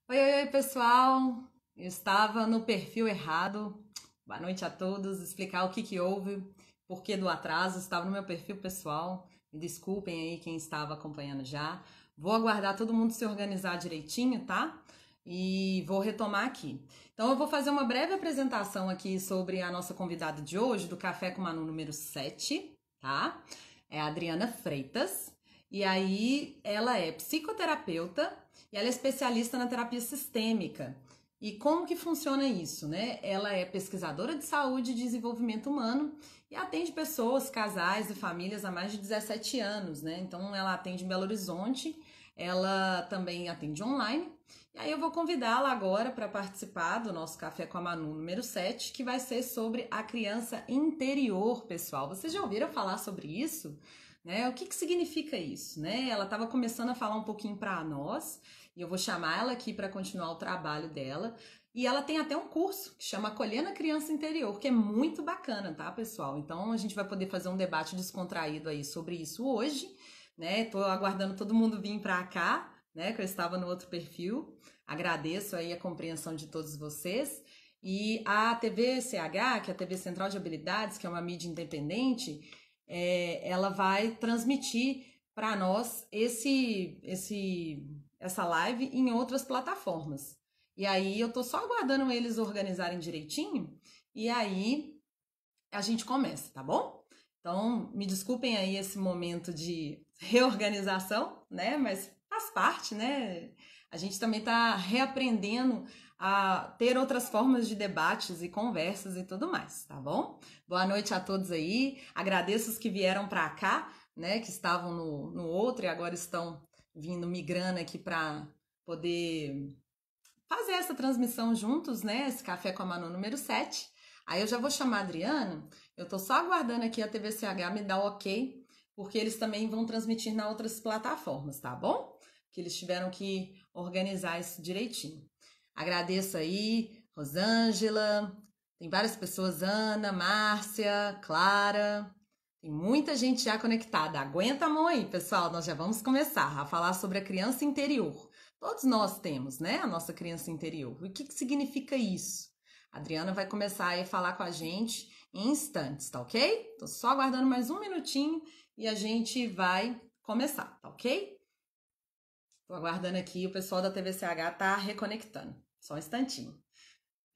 Oi, pessoal. Eu estava no perfil errado. Boa noite a todos. Explicar o que que houve, por que do atraso. Estava no meu perfil pessoal. Me desculpem aí quem estava acompanhando já. Vou aguardar todo mundo se organizar direitinho, tá? E vou retomar aqui. Então, eu vou fazer uma breve apresentação aqui sobre a nossa convidada de hoje, do Café com Manu número 7, tá? É a Adriana Freitas. E aí, ela é psicoterapeuta e ela é especialista na terapia sistêmica. E como que funciona isso, né? Ela é pesquisadora de saúde e desenvolvimento humano e atende pessoas, casais e famílias há mais de 17 anos, né? Então ela atende em Belo Horizonte, ela também atende online. E aí eu vou convidá-la agora para participar do nosso Café com a Manu número 7, que vai ser sobre a criança interior, pessoal. Vocês já ouviram falar sobre isso? Né? O que significa isso, né? Ela estava começando a falar um pouquinho para nós, e eu vou chamar ela aqui para continuar o trabalho dela. E ela tem até um curso que chama Acolhendo a Criança Interior, que é muito bacana, tá, pessoal? Então a gente vai poder fazer um debate descontraído aí sobre isso hoje, né? Tô aguardando todo mundo vir para cá, né? Que eu estava no outro perfil. Agradeço aí a compreensão de todos vocês. E a TV CH, que é a TV Central de Habilidades, que é uma mídia independente, ela vai transmitir para nós essa live em outras plataformas. E aí eu tô só aguardando eles organizarem direitinho e aí a gente começa, tá bom? Então, me desculpem aí esse momento de reorganização, né? Mas faz parte, né? A gente também tá reaprendendo a ter outras formas de debates e conversas e tudo mais, tá bom? Boa noite a todos aí. Agradeço os que vieram para cá, né? Que estavam no outro e agora estão vindo migrando aqui para poder fazer essa transmissão juntos, né? Esse Café com a Manu número 7. Aí eu já vou chamar a Adriana. Eu tô só aguardando aqui a TVCH me dar o ok, porque eles também vão transmitir nas outras plataformas, tá bom? Que eles tiveram que organizar isso direitinho. Agradeço aí, Rosângela, tem várias pessoas, Ana, Márcia, Clara, tem muita gente já conectada. Aguenta a mão aí, pessoal, nós já vamos começar a falar sobre a criança interior. Todos nós temos, né, a nossa criança interior. E o que significa isso? A Adriana vai começar aí a falar com a gente em instantes, tá ok? Tô só aguardando mais um minutinho e a gente vai começar, tá ok? Tô aguardando aqui, o pessoal da TVCH tá reconectando. Só um instantinho.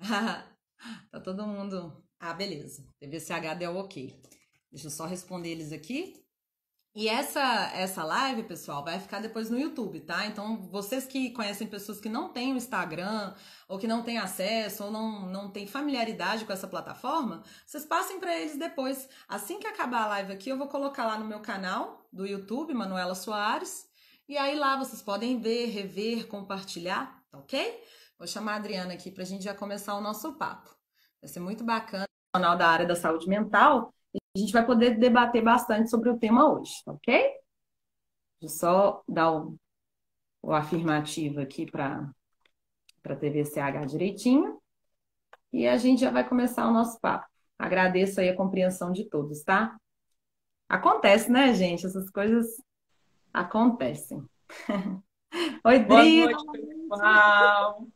Tá todo mundo... Ah, beleza. TVCH deu ok. Deixa eu só responder eles aqui. E essa live, pessoal, vai ficar depois no YouTube, tá? Então, vocês que conhecem pessoas que não têm o Instagram, ou que não têm acesso, ou não têm familiaridade com essa plataforma, vocês passem para eles depois. Assim que acabar a live aqui, eu vou colocar lá no meu canal do YouTube, Manuela Soares, e aí lá vocês podem ver, rever, compartilhar, tá ok? Vou chamar a Adriana aqui para a gente já começar o nosso papo. Vai ser muito bacana, profissional da área da saúde mental. A gente vai poder debater bastante sobre o tema hoje, tá ok? Deixa eu só dar o afirmativo aqui para a TVCH direitinho e a gente já vai começar o nosso papo. Agradeço aí a compreensão de todos, tá? Acontece, né, gente? Essas coisas acontecem. Oi, Boa Dri! noite, pessoal.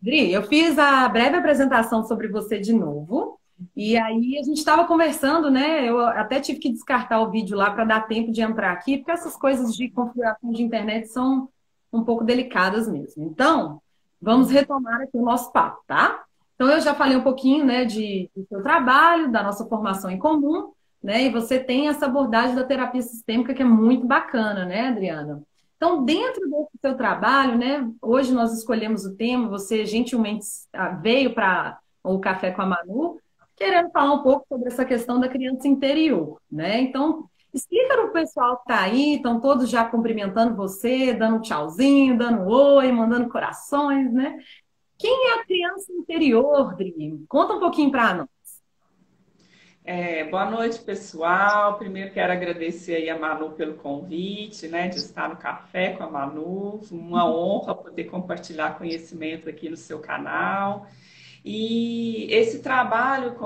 Dri, eu fiz a breve apresentação sobre você de novo. E aí a gente estava conversando, né? Eu até tive que descartar o vídeo lá para dar tempo de entrar aqui, porque essas coisas de configuração de internet são um pouco delicadas mesmo. Então, vamos retomar aqui o nosso papo, tá? Então, eu já falei um pouquinho, né, do seu trabalho, da nossa formação em comum, né? E você tem essa abordagem da terapia sistêmica que é muito bacana, né, Adriana? Então, dentro desse seu trabalho, né, hoje nós escolhemos o tema, você gentilmente veio para o Café com a Manu, querendo falar um pouco sobre essa questão da criança interior, né? Então, explica para o pessoal que está aí, estão todos já cumprimentando você, dando um tchauzinho, dando oi, mandando corações, né? Quem é a criança interior, Dri? Conta um pouquinho para nós. Boa noite, pessoal. Primeiro quero agradecer aí a Manu pelo convite, né, de estar no Café com a Manu. Uma honra poder compartilhar conhecimento aqui no seu canal. E esse trabalho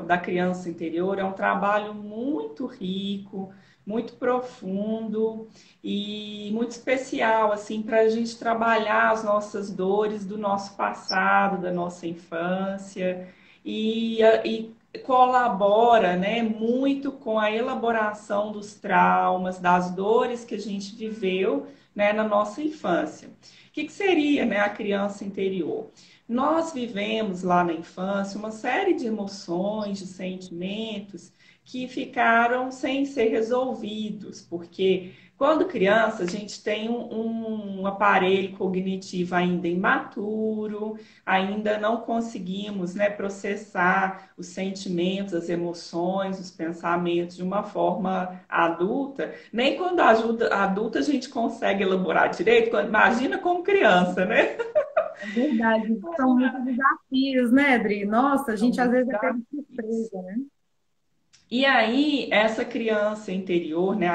da criança interior é um trabalho muito rico, muito profundo e muito especial, assim, para a gente trabalhar as nossas dores do nosso passado, da nossa infância, e colabora, né, muito com a elaboração dos traumas, das dores que a gente viveu, né, na nossa infância. O que seria, né, a criança interior? Nós vivemos lá na infância uma série de emoções, de sentimentos que ficaram sem ser resolvidos, porque quando criança a gente tem um aparelho cognitivo ainda imaturo, ainda não conseguimos, né, processar os sentimentos, as emoções, os pensamentos de uma forma adulta. Nem quando ajuda adulta a gente consegue elaborar direito, imagina como criança, né? É verdade, são muitos desafios, né, Adri? Nossa, a São gente às muitos vezes é pego de desafios. surpresa, né? E aí, essa criança interior, né,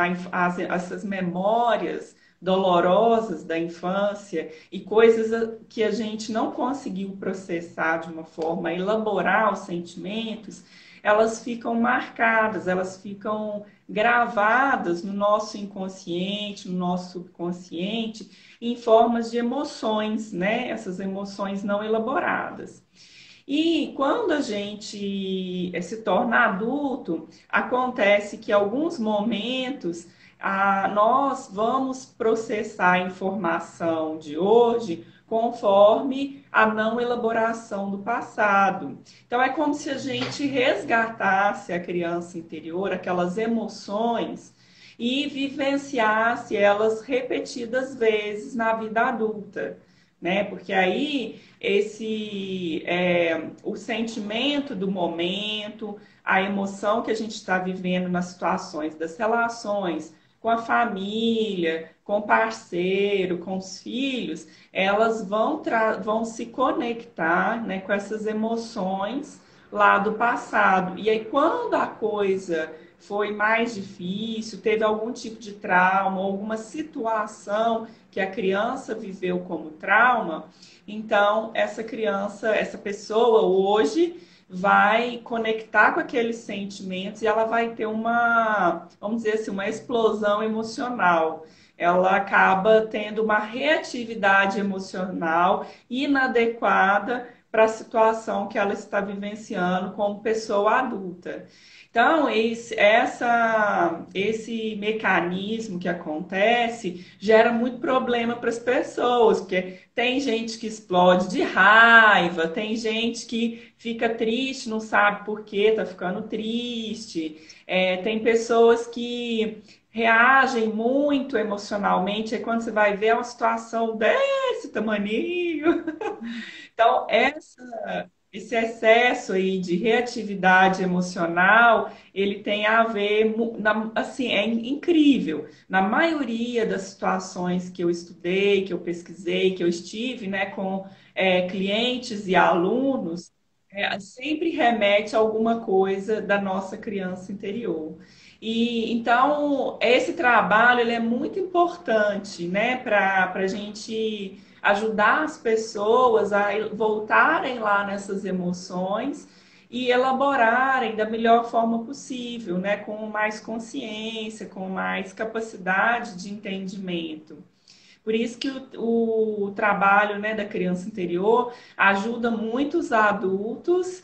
essas memórias dolorosas da infância e coisas que a gente não conseguiu processar de uma forma, elaborar os sentimentos, elas ficam marcadas, elas ficam gravadas no nosso inconsciente, no nosso subconsciente, em formas de emoções, né? Essas emoções não elaboradas. E quando a gente se torna adulto, acontece que em alguns momentos nós vamos processar a informação de hoje conforme a não elaboração do passado. Então é como se a gente resgatasse a criança interior, aquelas emoções, e vivenciasse elas repetidas vezes na vida adulta, né? Porque aí o sentimento do momento, a emoção que a gente está vivendo nas situações das relações com a família, com o parceiro, com os filhos, elas vão se conectar, né, com essas emoções lá do passado. E aí, quando a coisa foi mais difícil, teve algum tipo de trauma, alguma situação que a criança viveu como trauma, então essa criança, essa pessoa hoje vai conectar com aqueles sentimentos e ela vai ter vamos dizer assim, uma explosão emocional. Ela acaba tendo uma reatividade emocional inadequada para a situação que ela está vivenciando como pessoa adulta. Então, esse mecanismo que acontece gera muito problema para as pessoas, porque tem gente que explode de raiva, tem gente que fica triste, não sabe por que está ficando triste, tem pessoas que reagem muito emocionalmente, aí quando você vai ver é uma situação desse tamaninho. Então, esse excesso aí de reatividade emocional, ele tem a ver, assim, é incrível. Na maioria das situações que eu estudei, que eu pesquisei, que eu estive, né, com clientes e alunos, sempre remete a alguma coisa da nossa criança interior. E então esse trabalho ele é muito importante, né, para a gente ajudar as pessoas a voltarem lá nessas emoções e elaborarem da melhor forma possível, né, com mais consciência, com mais capacidade de entendimento. Por isso que o trabalho, né, da criança interior ajuda muitos adultos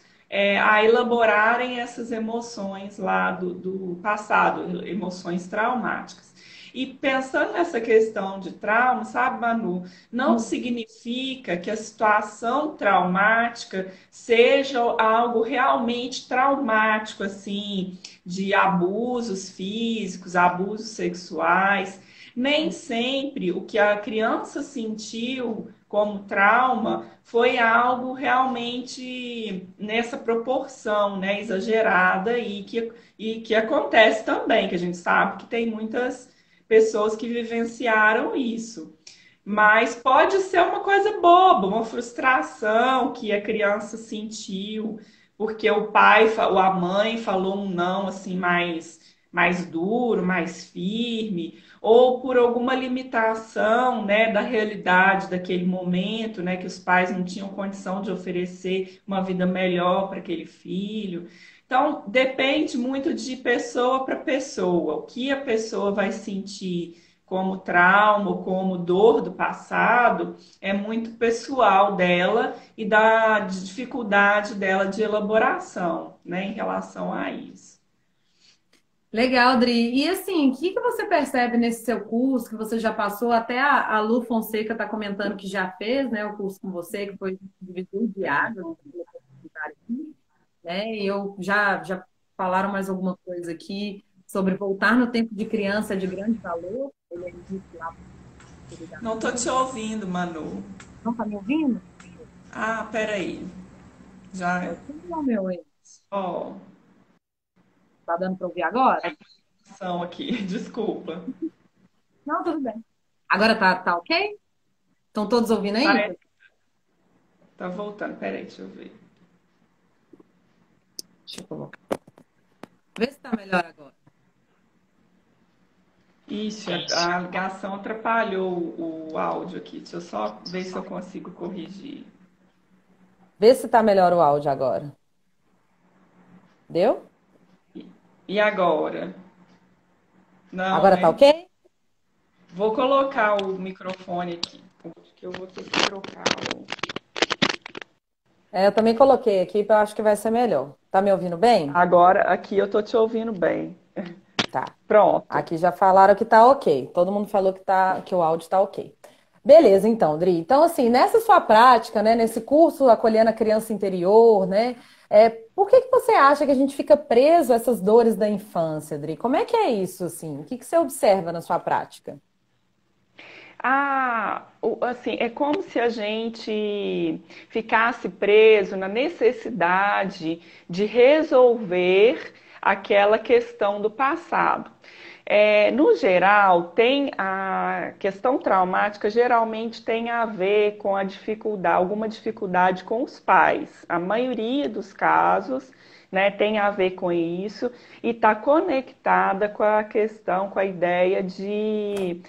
a elaborarem essas emoções lá do passado, emoções traumáticas. E pensando nessa questão de trauma, sabe, Manu, não significa que a situação traumática seja algo realmente traumático, assim, de abusos físicos, abusos sexuais. Nem sempre o que a criança sentiu como trauma foi algo realmente nessa proporção, né, exagerada e que acontece também, que a gente sabe que tem muitas pessoas que vivenciaram isso. Mas pode ser uma coisa boba, uma frustração que a criança sentiu, porque o pai ou a mãe falou um não assim mais duro, mais firme, ou por alguma limitação, né, da realidade daquele momento, né, que os pais não tinham condição de oferecer uma vida melhor para aquele filho. Então, depende muito de pessoa para pessoa. O que a pessoa vai sentir como trauma ou como dor do passado é muito pessoal dela e da dificuldade dela de elaboração, né, em relação a isso. Legal, Adri. E assim, o que que você percebe nesse seu curso que você já passou? Até a Lu Fonseca está comentando que já fez, né, o curso com você, que foi divisor de águas, né? E eu já falaram mais alguma coisa aqui sobre voltar no tempo de criança é de grande valor. Ele aí disse lá, Não tô te ouvindo, Manu. não está me ouvindo? Ah, peraí. É Já, o seu ou meu? ó, Tá dando para ouvir agora? são aqui, desculpa. Não, tudo bem. Agora tá ok? Estão todos ouvindo aí? Parece que tá voltando. Peraí, deixa eu ver. Deixa eu colocar. Vê se tá melhor agora. Ixi, a ligação atrapalhou o áudio aqui. Deixa eu só ver se eu consigo corrigir. Vê se tá melhor o áudio agora. Deu? E agora? Não, Agora tá né? ok? Vou colocar o microfone aqui. Acho que eu vou ter que trocar. É, eu também coloquei aqui, eu acho que vai ser melhor. Tá me ouvindo bem? Agora, aqui eu tô te ouvindo bem. Tá. Pronto. Aqui já falaram que tá ok. Todo mundo falou que o áudio tá ok. Beleza, então, Dri. Então, assim, nessa sua prática, né, nesse curso Acolhendo a Criança Interior, né, por que que você acha que a gente fica preso a essas dores da infância, Dri? Como é que é isso, assim? O que que você observa na sua prática? Assim, é como se a gente ficasse preso na necessidade de resolver aquela questão do passado. No geral, tem a questão traumática geralmente tem a ver com a dificuldade, alguma dificuldade com os pais. A maioria dos casos, né, tem a ver com isso e está conectada com a questão, com a ideia de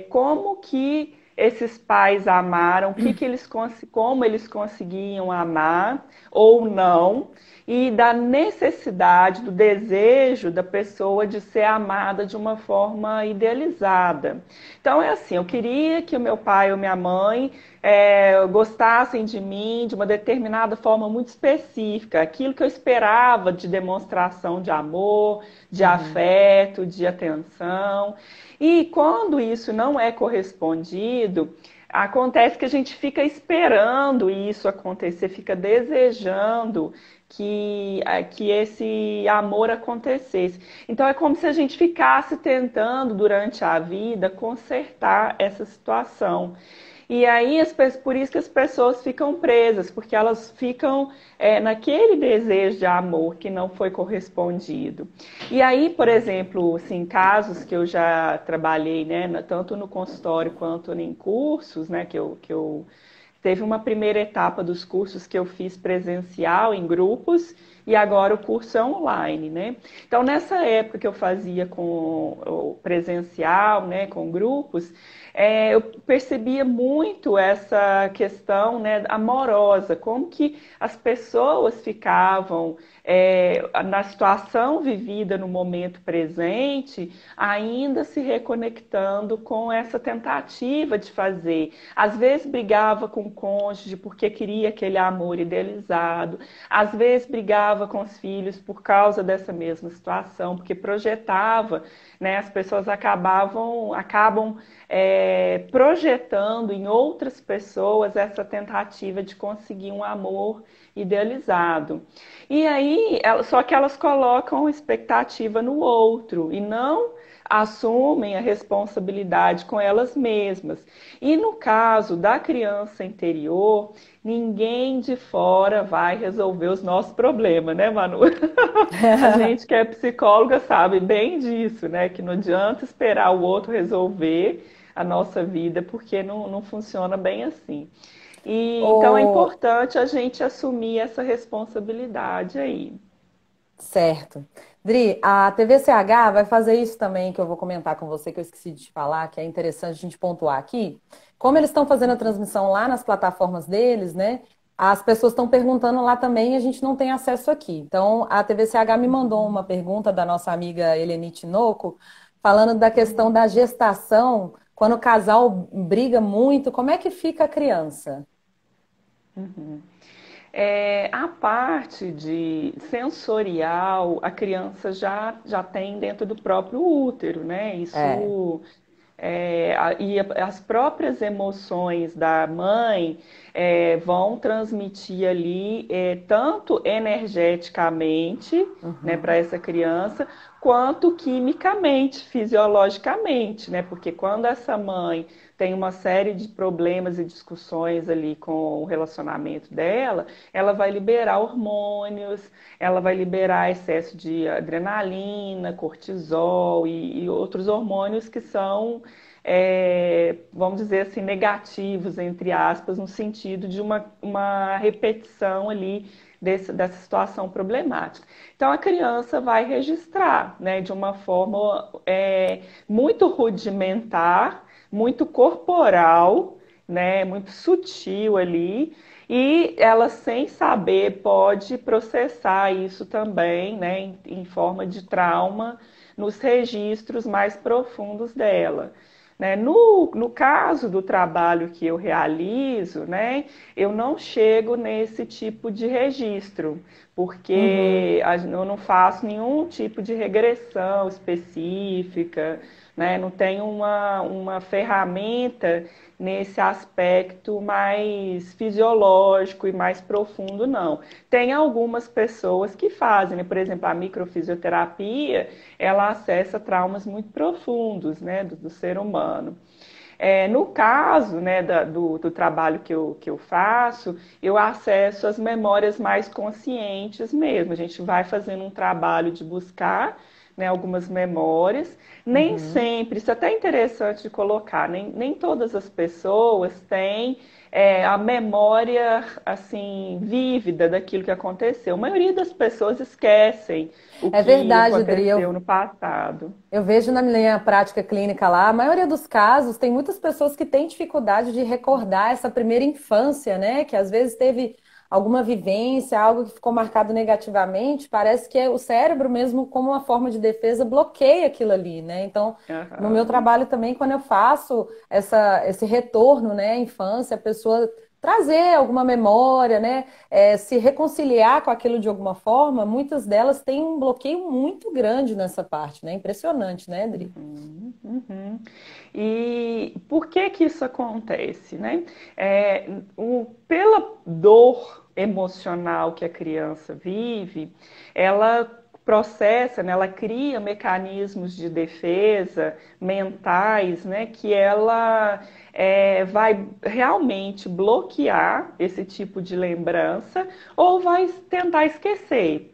como que esses pais amaram, como eles conseguiam amar ou não, e da necessidade, do desejo da pessoa de ser amada de uma forma idealizada. Então é assim, eu queria que o meu pai ou minha mãe gostassem de mim de uma determinada forma muito específica, aquilo que eu esperava de demonstração de amor, de Uhum. afeto, de atenção. E quando isso não é correspondido, acontece que a gente fica esperando isso acontecer, fica desejando que esse amor acontecesse. Então é como se a gente ficasse tentando durante a vida consertar essa situação. E aí, por isso que as pessoas ficam presas, porque elas ficam naquele desejo de amor que não foi correspondido. E aí, por exemplo, assim, casos que eu já trabalhei, né, tanto no consultório quanto em cursos, né, que eu teve uma primeira etapa dos cursos que eu fiz presencial em grupos e agora o curso é online, né? Então, nessa época que eu fazia com o presencial, né, com grupos, eu percebia muito essa questão, né, amorosa, como que as pessoas ficavam na situação vivida no momento presente, ainda se reconectando com essa tentativa de fazer. Às vezes brigava com o cônjuge porque queria aquele amor idealizado, às vezes brigava com os filhos por causa dessa mesma situação, porque projetava, né, as pessoas acabam projetando em outras pessoas essa tentativa de conseguir um amor idealizado. E aí, só que elas colocam expectativa no outro e não assumem a responsabilidade com elas mesmas. E no caso da criança interior, ninguém de fora vai resolver os nossos problemas, né, Manu? A gente que é psicóloga sabe bem disso, né? Que não adianta esperar o outro resolver a nossa vida, porque não funciona bem assim. E então é Ô, importante a gente assumir essa responsabilidade aí. certo. Dri, a TVCH vai fazer isso também, que eu vou comentar com você, que eu esqueci de te falar, que é interessante a gente pontuar aqui. Como eles estão fazendo a transmissão lá nas plataformas deles, né? As pessoas estão perguntando lá também e a gente não tem acesso aqui. Então, a TVCH me mandou uma pergunta da nossa amiga Eleni Tinoco, falando da questão da gestação, quando o casal briga muito, como é que fica a criança? A parte de sensorial, a criança já tem dentro do próprio útero, né? É. As próprias emoções da mãe vão transmitir ali, tanto energeticamente, né, para Uhum. essa criança, quanto quimicamente, fisiologicamente, né? Porque quando essa mãe tem uma série de problemas e discussões ali com o relacionamento dela, ela vai liberar hormônios, ela vai liberar excesso de adrenalina, cortisol e outros hormônios que são, vamos dizer assim, negativos, entre aspas, no sentido de uma repetição ali dessa situação problemática. Então, a criança vai registrar, né, de uma forma muito rudimentar, muito corporal, né, muito sutil ali, e ela, sem saber, pode processar isso também, né, em forma de trauma nos registros mais profundos dela. Né? No caso do trabalho que eu realizo, né, eu não chego nesse tipo de registro, Uhum. porque eu não faço nenhum tipo de regressão específica, né, não tenho uma ferramenta nesse aspecto mais fisiológico e mais profundo, não. Tem algumas pessoas que fazem, né? Por exemplo, a microfisioterapia, ela acessa traumas muito profundos, né, do ser humano. No caso, né, do trabalho que eu faço, eu acesso as memórias mais conscientes mesmo. A gente vai fazendo um trabalho de buscar, né, algumas memórias. Nem Uhum. sempre, isso é até interessante de colocar, nem todas as pessoas têm a memória assim vívida daquilo que aconteceu. A maioria das pessoas esquecem o É que verdade, Dri. aconteceu no passado. Eu vejo na minha prática clínica lá, a maioria dos casos, tem muitas pessoas que têm dificuldade de recordar essa primeira infância, né? Que às vezes teve alguma vivência, algo que ficou marcado negativamente. Parece que o cérebro mesmo, como uma forma de defesa, bloqueia aquilo ali, né? Então, no meu Aham. trabalho também, quando eu faço esse retorno, né, à infância, a pessoa trazer alguma memória, né? Se reconciliar com aquilo de alguma forma, muitas delas têm um bloqueio muito grande nessa parte, né? Impressionante, né, Adri? Uhum, uhum. E por que que isso acontece, né? Pela dor emocional que a criança vive, ela processa, né, ela cria mecanismos de defesa mentais, né, que ela vai realmente bloquear esse tipo de lembrança ou vai tentar esquecer.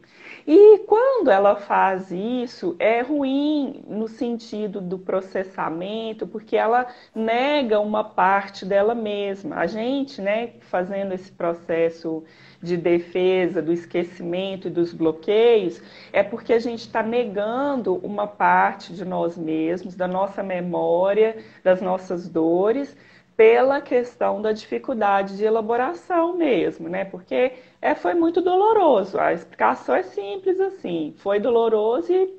E quando ela faz isso, é ruim no sentido do processamento, porque ela nega uma parte dela mesma. A gente, né, fazendo esse processo de defesa do esquecimento e dos bloqueios, é porque a gente está negando uma parte de nós mesmos, da nossa memória, das nossas dores, pela questão da dificuldade de elaboração mesmo, né? Porque foi muito doloroso. A explicação é simples assim. Foi doloroso e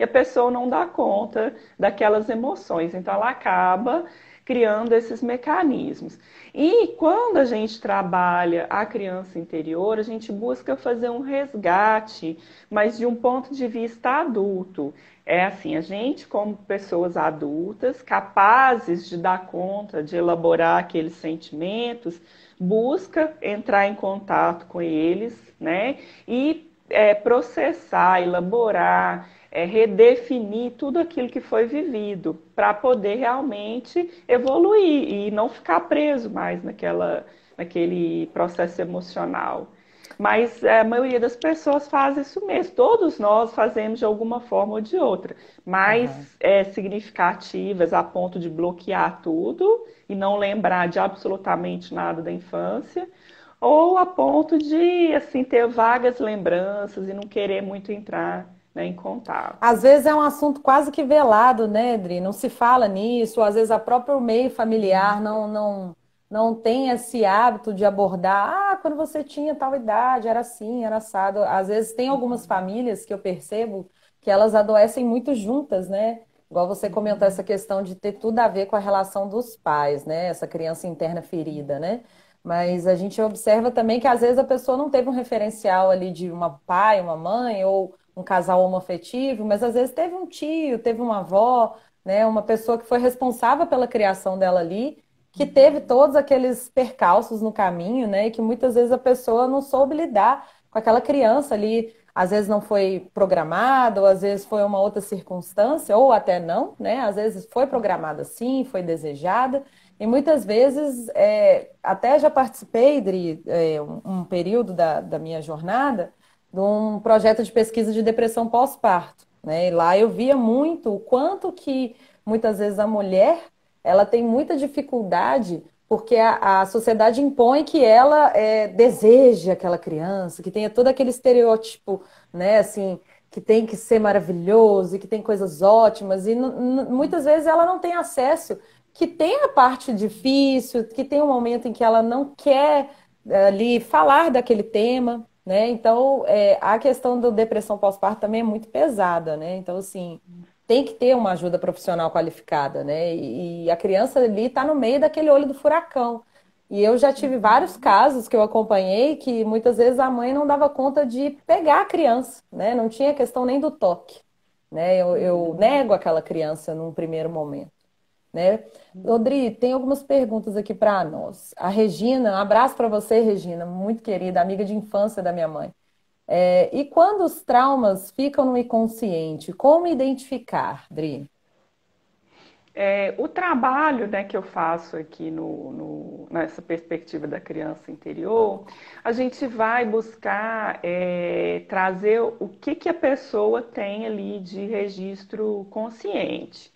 a pessoa não dá conta daquelas emoções. Então ela acaba criando esses mecanismos. E quando a gente trabalha a criança interior, a gente busca fazer um resgate, mas de um ponto de vista adulto. É assim, a gente, como pessoas adultas, capazes de dar conta, de elaborar aqueles sentimentos, busca entrar em contato com eles, né? E processar, elaborar, redefinir tudo aquilo que foi vivido para poder realmente evoluir e não ficar preso mais naquele processo emocional. Mas a maioria das pessoas faz isso mesmo. Todos nós fazemos de alguma forma ou de outra, Aham. mais significativas a ponto de bloquear tudo e não lembrar de absolutamente nada da infância, ou a ponto de assim ter vagas lembranças e não querer muito entrar, né, em contato. Às vezes é um assunto quase que velado, né, Adri? Não se fala nisso, às vezes a próprio meio familiar não tem esse hábito de abordar, quando você tinha tal idade, era assim, era assado. Às vezes tem algumas famílias que eu percebo que elas adoecem muito juntas, né? Igual você comentou essa questão de ter tudo a ver com a relação dos pais, né? Essa criança interna ferida, né? Mas a gente observa também que às vezes a pessoa não teve um referencial ali de uma pai, uma mãe ou um casal homoafetivo, mas às vezes teve um tio, teve uma avó, né? Uma pessoa que foi responsável pela criação dela ali, que teve todos aqueles percalços no caminho, né? E que muitas vezes a pessoa não soube lidar com aquela criança ali. Às vezes não foi programada, ou às vezes foi uma outra circunstância, ou até não, né? Às vezes foi programada sim, foi desejada. E muitas vezes, até já participei, Dri, um período da minha jornada, de um projeto de pesquisa de depressão pós-parto, né? E lá eu via muito o quanto que muitas vezes a mulher ela tem muita dificuldade porque a sociedade impõe que ela deseje aquela criança, que tenha todo aquele estereótipo, né, assim, que tem que ser maravilhoso e que tem coisas ótimas, e muitas vezes ela não tem acesso, que tem a parte difícil, que tem um momento em que ela não quer ali falar daquele tema, né? Então, a questão da depressão pós-parto também é muito pesada, né? Então, assim, tem que ter uma ajuda profissional qualificada, né? E a criança ali está no meio daquele olho do furacão. E eu já tive vários casos que eu acompanhei que muitas vezes a mãe não dava conta de pegar a criança, né? Não tinha questão nem do toque, né? Eu nego aquela criança num primeiro momento, né? Rodri, tem algumas perguntas aqui para nós. A Regina, um abraço para você, Regina, muito querida, amiga de infância da minha mãe. E quando os traumas ficam no inconsciente, como identificar, Dri? O trabalho, né, que eu faço aqui nessa perspectiva da criança interior, a gente vai buscar trazer o que a pessoa tem ali de registro consciente.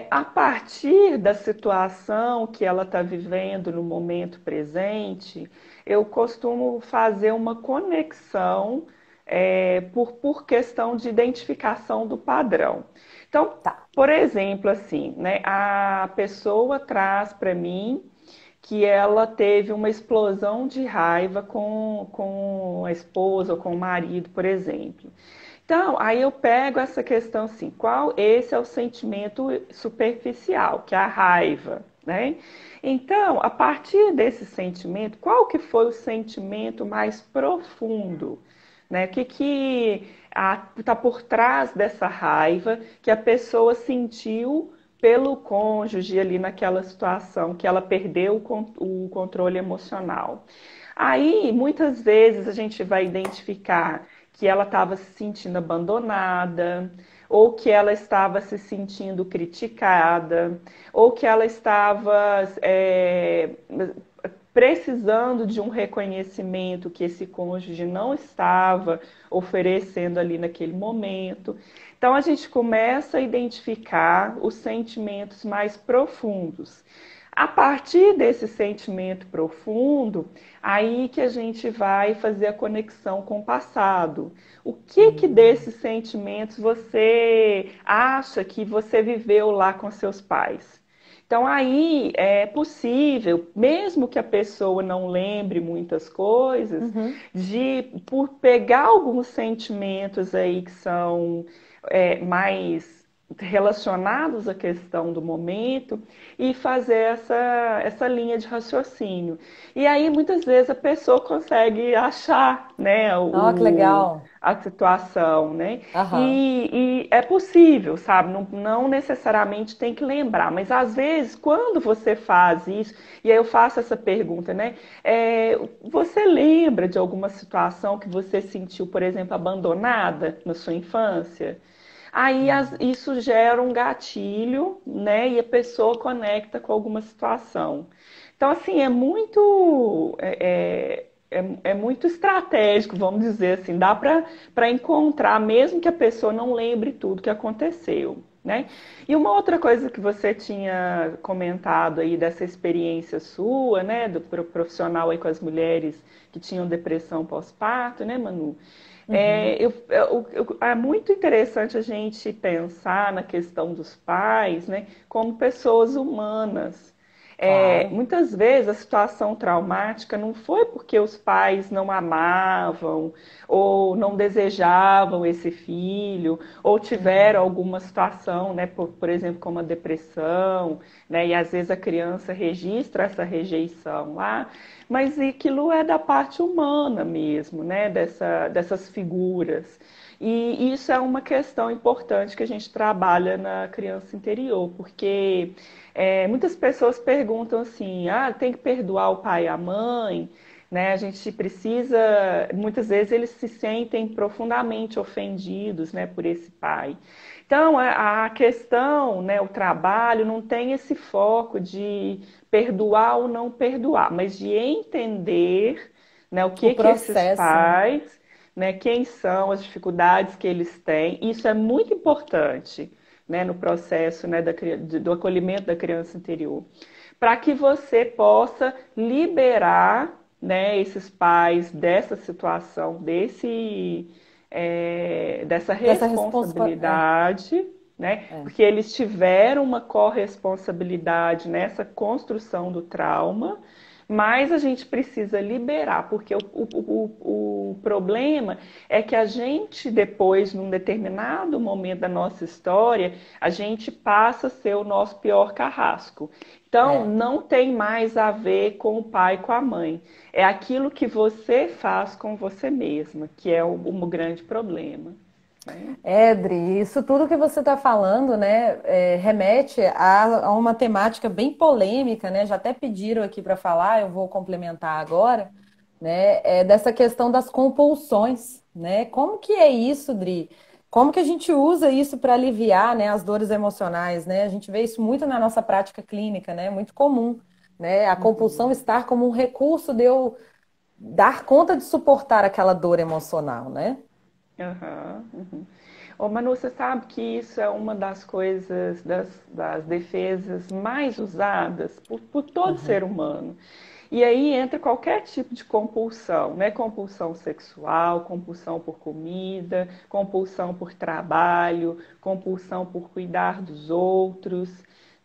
A partir da situação que ela está vivendo no momento presente, eu costumo fazer uma conexão por questão de identificação do padrão. Então, Tá. por exemplo, assim, né, a pessoa traz para mim que ela teve uma explosão de raiva com a esposa ou com o marido, por exemplo. Então, aí eu pego essa questão assim, esse é o sentimento superficial, que é a raiva, né? Então, a partir desse sentimento, qual que foi o sentimento mais profundo, né? O que está por trás dessa raiva que a pessoa sentiu pelo cônjuge ali naquela situação, que ela perdeu o controle emocional. Aí, muitas vezes, a gente vai identificar que ela estava se sentindo abandonada, ou que ela estava se sentindo criticada, ou que ela estava precisando de um reconhecimento que esse cônjuge não estava oferecendo ali naquele momento. Então a gente começa a identificar os sentimentos mais profundos. A partir desse sentimento profundo, aí que a gente vai fazer a conexão com o passado. O que desses sentimentos você acha que você viveu lá com seus pais? Então aí é possível, mesmo que a pessoa não lembre muitas coisas, por pegar alguns sentimentos aí que são mais relacionados à questão do momento e fazer essa linha de raciocínio. E aí, muitas vezes, a pessoa consegue achar, né, Oh, que legal. a situação, né? Aham. E é possível, sabe? Não necessariamente tem que lembrar, mas às vezes, quando você faz isso, e aí eu faço essa pergunta, né? Você lembra de alguma situação que você sentiu, por exemplo, abandonada na sua infância? Aí isso gera um gatilho, né? E a pessoa conecta com alguma situação. Então, assim, é muito estratégico, vamos dizer assim, dá para encontrar, mesmo que a pessoa não lembre tudo que aconteceu, né? E uma outra coisa que você tinha comentado aí dessa experiência sua, né, do profissional aí com as mulheres que tinham depressão pós-parto, né, Manu? Uhum. É muito interessante a gente pensar na questão dos pais, né, como pessoas humanas. Claro. Muitas vezes a situação traumática não foi porque os pais não amavam ou não desejavam esse filho, ou tiveram Uhum. alguma situação, né, por exemplo, como a depressão, né, e às vezes a criança registra essa rejeição lá, mas aquilo é da parte humana mesmo, né, dessas figuras. E isso é uma questão importante que a gente trabalha na criança interior, porque muitas pessoas perguntam assim: ah, tem que perdoar o pai e a mãe, né? A gente precisa. Muitas vezes eles se sentem profundamente ofendidos, né, por esse pai. Então, a questão, né, o trabalho não tem esse foco de perdoar ou não perdoar, mas de entender, né, o O que esses processo, né? pais, né, quem são, as dificuldades que eles têm. Isso é muito importante, né, no processo, né, do acolhimento da criança interior, para que você possa liberar, né, esses pais dessa situação, dessa Dessa responsa... responsabilidade, né, é. porque eles tiveram uma corresponsabilidade nessa construção do trauma, mas a gente precisa liberar, porque o problema é que a gente, depois, num determinado momento da nossa história, a gente passa a ser o nosso pior carrasco. Então, É. não tem mais a ver com o pai e com a mãe. É aquilo que você faz com você mesma, que é o grande problema, né? Dri, isso tudo que você está falando, né, remete a uma temática bem polêmica, né? Já até pediram aqui para falar, eu vou complementar agora, né? Dessa questão das compulsões, né? Como que é isso, Dri? Como que a gente usa isso para aliviar, né, as dores emocionais, né? A gente vê isso muito na nossa prática clínica, né? Muito comum, né? A compulsão Uhum. estar como um recurso de eu dar conta de suportar aquela dor emocional, né? Aham, uhum. Ô, Manu, você sabe que isso é uma das coisas, das defesas mais usadas por todo ser Aham. humano. E aí entra qualquer tipo de compulsão, né? Compulsão sexual, compulsão por comida, compulsão por trabalho, compulsão por cuidar dos outros,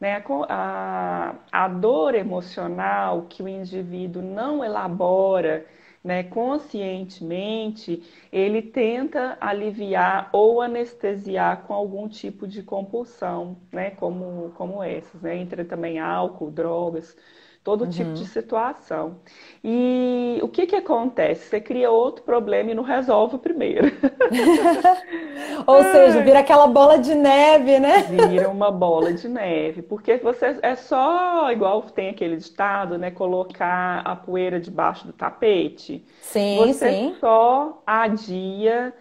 né? A dor emocional que o indivíduo não elabora, né, conscientemente, ele tenta aliviar ou anestesiar com algum tipo de compulsão, né, como essas, né? Entra também álcool, drogas, todo tipo de Uhum. situação. E o que que acontece? Você cria outro problema e não resolve o primeiro. Ou seja, vira aquela bola de neve, né? Vira uma bola de neve, porque você é só, igual tem aquele ditado, né, colocar a poeira debaixo do tapete. Sim, Você sim. só adia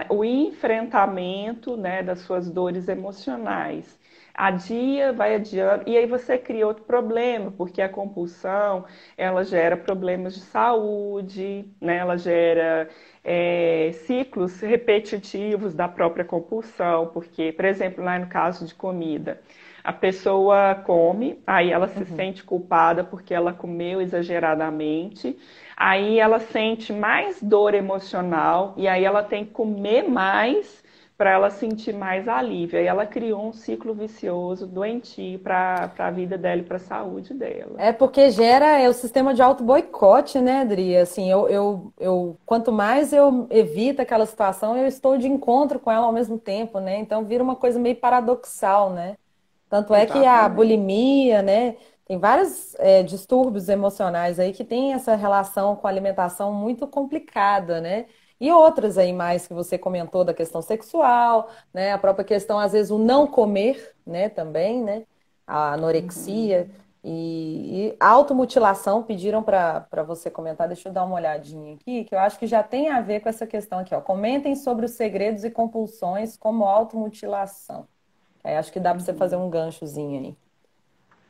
o enfrentamento, né, das suas dores emocionais. Adia, vai adiando, e aí você cria outro problema, porque a compulsão, ela gera problemas de saúde, né, ela gera ciclos repetitivos da própria compulsão, porque, por exemplo, lá no caso de comida, a pessoa come, aí ela se Uhum. sente culpada porque ela comeu exageradamente, aí ela sente mais dor emocional e aí ela tem que comer mais para ela sentir mais alívio. Aí ela criou um ciclo vicioso doentio para a vida dela e para a saúde dela. É porque gera o sistema de auto-boicote, né, Adri? Assim, quanto mais eu evito aquela situação, eu estou de encontro com ela ao mesmo tempo, né? Então vira uma coisa meio paradoxal, né? Tanto é que a Exatamente. bulimia, né? Tem vários distúrbios emocionais aí que tem essa relação com a alimentação muito complicada, né? E outras aí mais que você comentou da questão sexual, né? A própria questão, às vezes, o não comer, né? Também, né? A Uhum. anorexia e a automutilação pediram para você comentar. Deixa eu dar uma olhadinha aqui, que eu acho que já tem a ver com essa questão aqui, ó. Comentem sobre os segredos e compulsões como automutilação. Aí acho que dá para você fazer Uhum. um ganchozinho aí,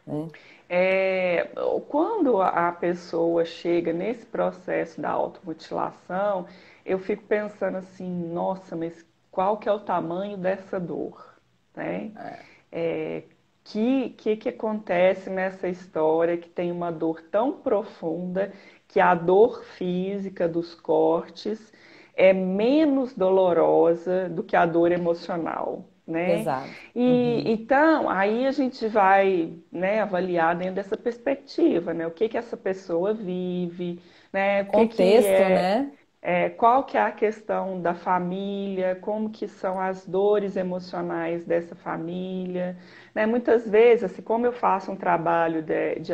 né? É, quando a pessoa chega nesse processo da automutilação, eu fico pensando assim, nossa, mas qual que é o tamanho dessa dor, né? É. É, que acontece nessa história que tem uma dor tão profunda que a dor física dos cortes é menos dolorosa do que a dor emocional, né? Exato. E Uhum. então, aí a gente vai, né, avaliar dentro dessa perspectiva, né? O que que essa pessoa vive, né? O que que Contexto, né? qual que é a questão da família, como que são as dores emocionais dessa família, né? Muitas vezes, assim, como eu faço um trabalho de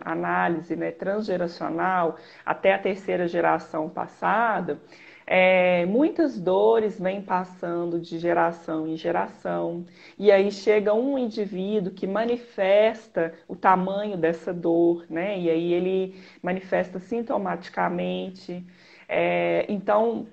análise, né, transgeracional até a terceira geração passada, muitas dores vêm passando de geração em geração, e aí chega um indivíduo que manifesta o tamanho dessa dor, né? E aí ele manifesta sintomaticamente. Então,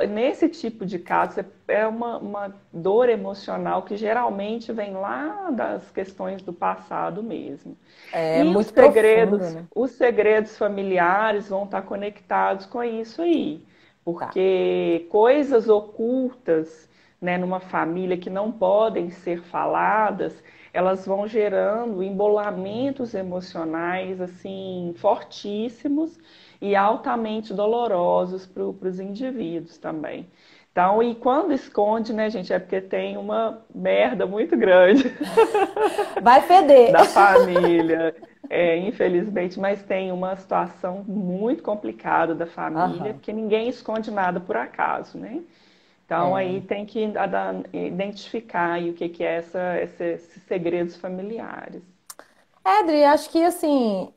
nesse tipo de caso, é uma dor emocional que geralmente vem lá das questões do passado mesmo. É E muito profundo, né? os segredos familiares vão estar conectados com isso aí, Tá. porque coisas ocultas, né, numa família que não podem ser faladas, elas vão gerando embolamentos emocionais assim fortíssimos e altamente dolorosos para os indivíduos também. Então, e quando esconde, né, gente, é porque tem uma merda muito grande Vai feder. da família, infelizmente, mas tem uma situação muito complicada da família, Aham. porque ninguém esconde nada por acaso, né? Então aí É. tem que identificar aí o que que é esses segredos familiares. Adri, acho que assim,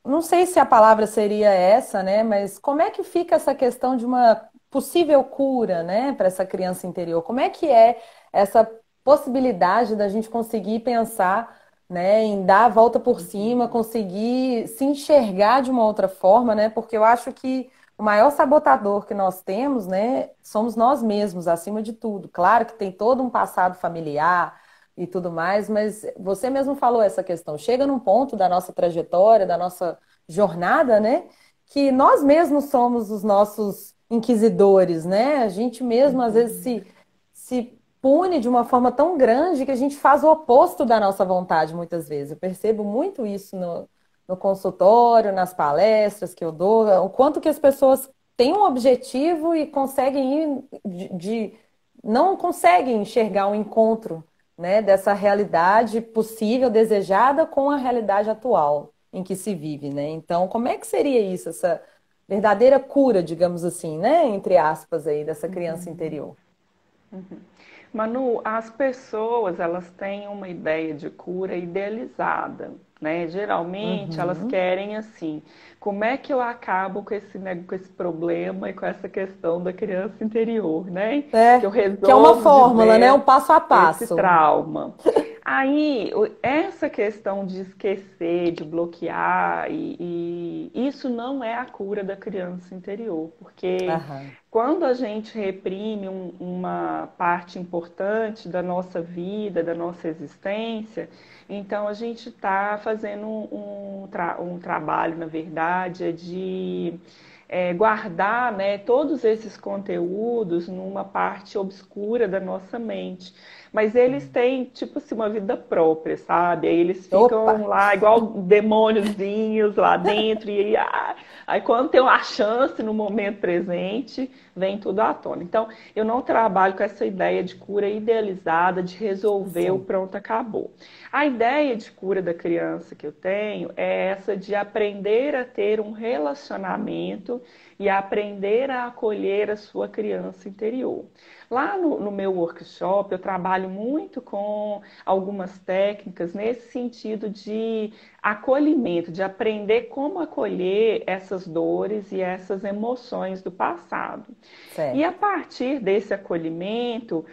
não sei se a palavra seria essa, né? Mas como é que fica essa questão de uma possível cura, né, para essa criança interior? Como é que é essa possibilidade da gente conseguir pensar, né, em dar a volta por cima, Uhum. conseguir se enxergar de uma outra forma, né? Porque eu acho que o maior sabotador que nós temos, né, somos nós mesmos, acima de tudo. Claro que tem todo um passado familiar e tudo mais, mas você mesmo falou essa questão. Chega num ponto da nossa trajetória, da nossa jornada, né, que nós mesmos somos os nossos inquisidores, né? A gente mesmo às vezes Uhum. se pune de uma forma tão grande que a gente faz o oposto da nossa vontade muitas vezes. Eu percebo muito isso no consultório, nas palestras que eu dou, o quanto que as pessoas têm um objetivo e conseguem ir não conseguem enxergar um encontro, né, dessa realidade possível, desejada, com a realidade atual em que se vive, né? Então, como é que seria isso, essa verdadeira cura, digamos assim, né, entre aspas aí, dessa criança interior? Manu, as pessoas elas têm uma ideia de cura idealizada, né? Geralmente elas Uhum. querem assim, como é que eu acabo com esse, né, com esse problema e com essa questão da criança interior, né? Que eu Que é uma resolvo de fórmula, né, um vez passo a esse passo. trauma. Aí, essa questão de esquecer, de bloquear, e isso não é a cura da criança interior, porque Aham. quando a gente reprime uma parte importante da nossa vida, da nossa existência, então a gente está fazendo um trabalho, na verdade, de guardar, né, todos esses conteúdos numa parte obscura da nossa mente. Mas eles têm, tipo assim, uma vida própria, sabe? Aí eles Opa! ficam lá igual demôniozinhos lá dentro, e aí, aí quando tem uma chance no momento presente, vem tudo à tona. Então, eu não trabalho com essa ideia de cura idealizada, de resolver o Sim. pronto, acabou. A ideia de cura da criança que eu tenho é essa de aprender a ter um relacionamento e aprender a acolher a sua criança interior. Lá no meu workshop, eu trabalho muito com algumas técnicas nesse sentido de acolhimento, de aprender como acolher essas dores e essas emoções do passado. E a Certo. partir desse acolhimento,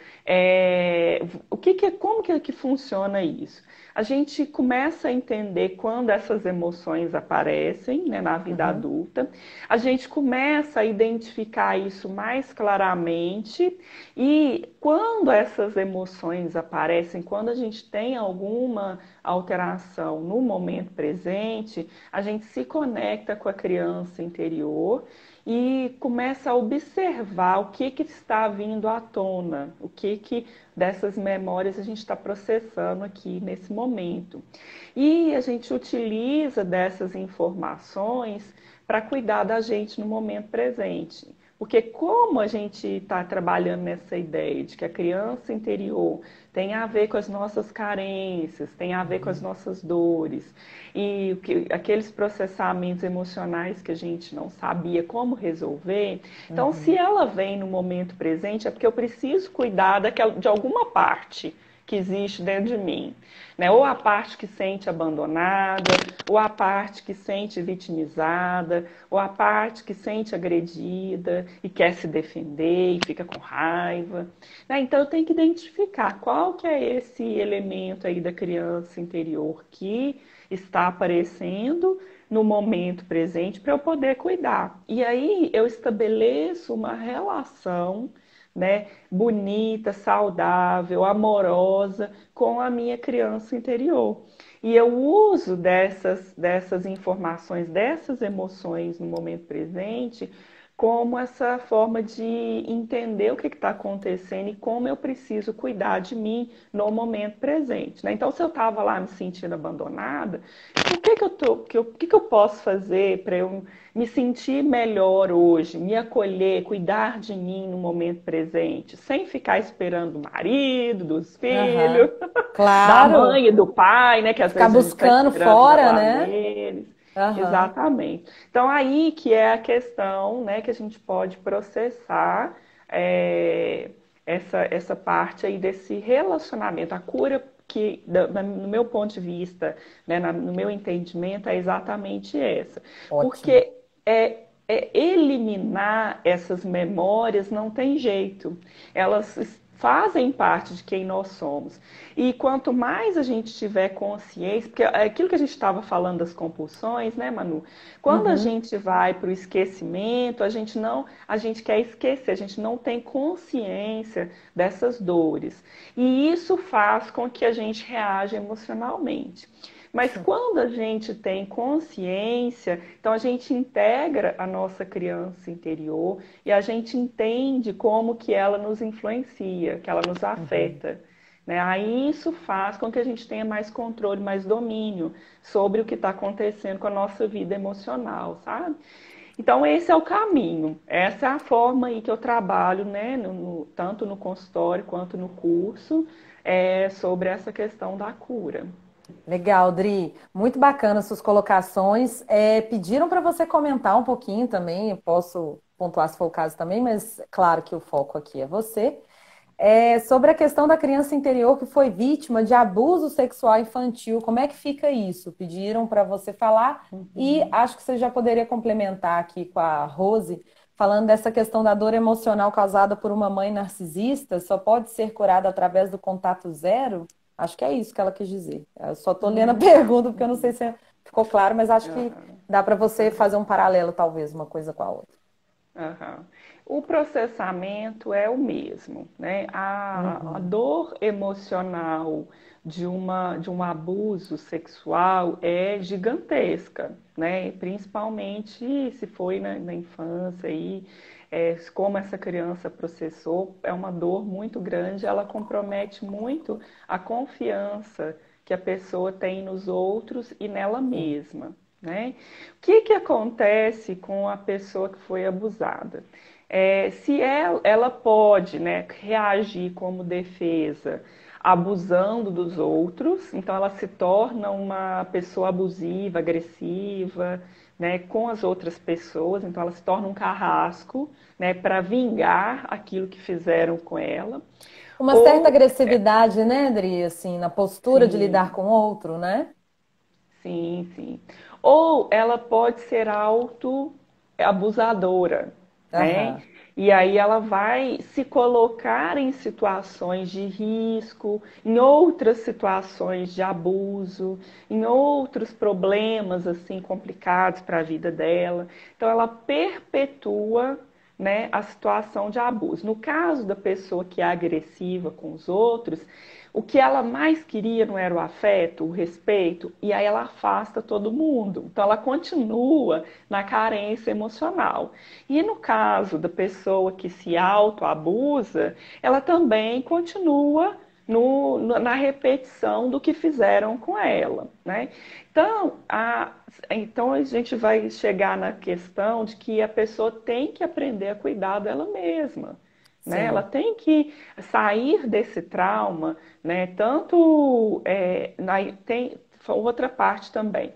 como que funciona isso? A gente começa a entender quando essas emoções aparecem, né, na vida Uhum. adulta, a gente começa a identificar isso mais claramente, e quando essas emoções aparecem, quando a gente tem alguma alteração no momento presente, a gente se conecta com a criança interior e começa a observar o que está vindo à tona, o que dessas memórias a gente está processando aqui nesse momento. E a gente utiliza dessas informações para cuidar da gente no momento presente. Porque como a gente está trabalhando nessa ideia de que a criança interior tem a ver com as nossas carências, tem a ver com as nossas dores, e aqueles processamentos emocionais que a gente não sabia como resolver, então se ela vem no momento presente é porque eu preciso cuidar de alguma parte que existe dentro de mim, né? Ou a parte que sente abandonada, ou a parte que sente vitimizada, ou a parte que sente agredida e quer se defender e fica com raiva, né? Então eu tenho que identificar qual que é esse elemento aí da criança interior que está aparecendo no momento presente para eu poder cuidar. E aí eu estabeleço uma relação, né, bonita, saudável, amorosa com a minha criança interior. E eu uso dessas informações, dessas emoções no momento presente, como essa forma de entender o que está acontecendo e como eu preciso cuidar de mim no momento presente, né? Então, se eu estava lá me sentindo abandonada, o que eu posso fazer para eu me sentir melhor hoje, me acolher, cuidar de mim no momento presente, sem ficar esperando do marido, dos Aham. filhos, da Claro, mãe e do pai, né? Que às ficar vezes a gente está buscando esperando fora, falar né? neles. Aham. Exatamente. Então, aí que é a questão, né, que a gente pode processar é, essa parte aí desse relacionamento. A cura que, no meu ponto de vista, né, no meu entendimento, é exatamente essa. Ótimo. Porque eliminar essas memórias não tem jeito. Elas fazem parte de quem nós somos. E quanto mais a gente tiver consciência, porque é aquilo que a gente estava falando das compulsões, né, Manu? Quando a Uhum. gente vai para o esquecimento, a gente quer esquecer, a gente não tem consciência dessas dores. E isso faz com que a gente reaja emocionalmente. Mas quando a gente tem consciência, então a gente integra a nossa criança interior e a gente entende como que ela nos influencia, que ela nos Uhum. afeta, né? Aí isso faz com que a gente tenha mais controle, mais domínio sobre o que está acontecendo com a nossa vida emocional, sabe? Então esse é o caminho, essa é a forma aí que eu trabalho, né, tanto no consultório quanto no curso, sobre essa questão da cura. Legal, Dri. Muito bacana suas colocações. Pediram para você comentar um pouquinho também, eu posso pontuar se for o caso também, mas claro que o foco aqui é você. Sobre a questão da criança interior que foi vítima de abuso sexual infantil, como é que fica isso? Pediram para você falar e Uhum. acho que você já poderia complementar aqui com a Rose, falando dessa questão da dor emocional causada por uma mãe narcisista, só pode ser curada através do contato zero? Acho que é isso que ela quis dizer. Eu só estou lendo a Tá. pergunta porque eu não sei se ficou claro, mas acho que Aham, dá para você aham, fazer um paralelo, talvez, uma coisa com a outra. aham. O processamento é o mesmo, né? A Uhum, dor emocional de um abuso sexual é gigantesca, né? Principalmente se foi na infância aí, como essa criança processou, é uma dor muito grande, ela compromete muito a confiança que a pessoa tem nos outros e nela sim. mesma, né? O que que acontece com a pessoa que foi abusada? Se ela pode, né, reagir como defesa, abusando dos outros, então ela se torna uma pessoa abusiva, agressiva, né, com as outras pessoas, então ela se torna um carrasco, né, para vingar aquilo que fizeram com ela. Uma certa Ou, agressividade, né, Dri, assim, na postura de lidar sim, com o outro, né? sim, sim. Ou ela pode ser abusadora, né? Aham. E aí ela vai se colocar em situações de risco, em outras situações de abuso, em outros problemas assim complicados para a vida dela. Então ela perpetua, né, a situação de abuso. No caso da pessoa que é agressiva com os outros, o que ela mais queria não era o afeto, o respeito, e aí ela afasta todo mundo. Então ela continua na carência emocional. E no caso da pessoa que se autoabusa, ela também continua, na repetição do que fizeram com ela, né? Então a gente vai chegar na questão de que a pessoa tem que aprender a cuidar dela mesma, né? Ela Sim. tem que sair desse trauma, né? Tanto tem outra parte também.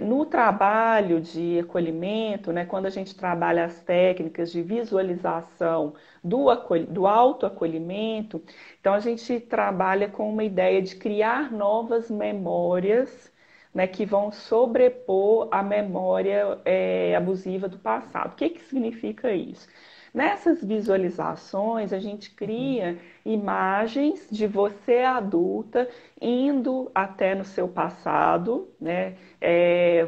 No trabalho de acolhimento, né, quando a gente trabalha as técnicas de visualização do autoacolhimento, então a gente trabalha com uma ideia de criar novas memórias, né, que vão sobrepor a memória abusiva do passado. O que que significa isso? Nessas visualizações, a gente Uhum. cria imagens de você adulta indo até no seu passado, né?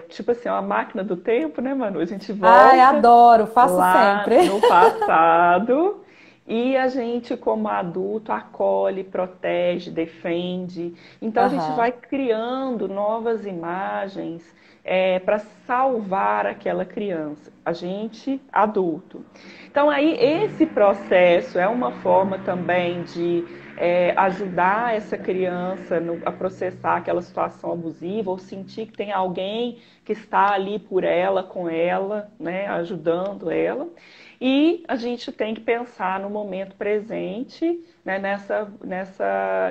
Tipo assim, uma máquina do tempo, né, Manu? A gente Ai, volta adoro, faço lá sempre. no passado e a gente, como adulto, acolhe, protege, defende. Então a gente vai Aham. criando novas imagens para salvar aquela criança, a gente adulto. Então aí esse processo é uma forma também de ajudar essa criança a processar aquela situação abusiva ou sentir que tem alguém que está ali por ela, com ela, né, ajudando ela. E a gente tem que pensar no momento presente, né,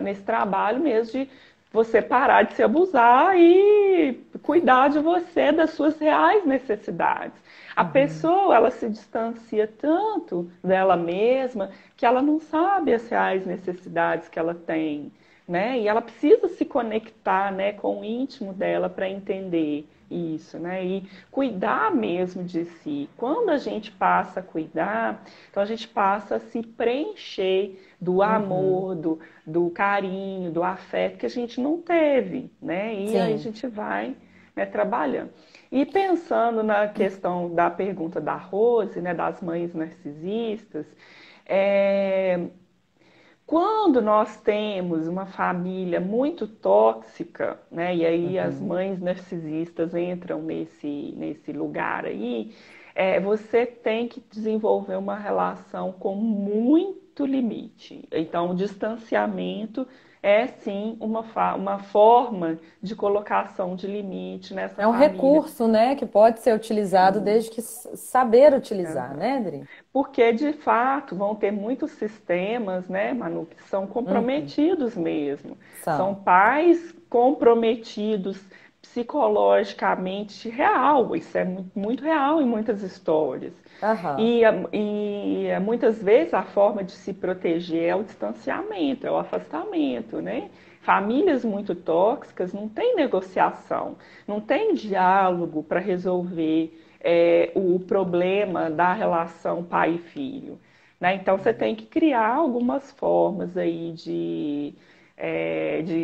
nesse trabalho mesmo de você parar de se abusar e cuidar de você, das suas reais necessidades. A Uhum. pessoa, ela se distancia tanto dela mesma que ela não sabe as reais necessidades que ela tem, né? E ela precisa se conectar, né, com o íntimo dela para entender isso, né? E cuidar mesmo de si. Quando a gente passa a cuidar, então a gente passa a se preencher do Uhum. amor, do carinho, do afeto que a gente não teve, né? E aí a Sim. gente vai, né, trabalhando. E pensando na questão da pergunta da Rose, né, das mães narcisistas, é, quando nós temos uma família muito tóxica, né, e aí as Uhum. mães narcisistas entram nesse lugar aí, você tem que desenvolver uma relação com muito limite. Então, o distanciamento é sim uma forma de colocação de limite nessa É um família. recurso, né, que pode ser utilizado Sim. desde que saber utilizar, né, Adri? Porque, de fato, vão ter muitos sistemas, né, Manu, que são Uhum. comprometidos mesmo. São São. pais comprometidos psicologicamente real. Isso é muito real em muitas histórias. Aham. E muitas vezes a forma de se proteger é o distanciamento, é o afastamento, né? Famílias muito tóxicas não tem negociação, não tem diálogo para resolver o problema da relação pai e filho, né? Então você tem que criar algumas formas aí de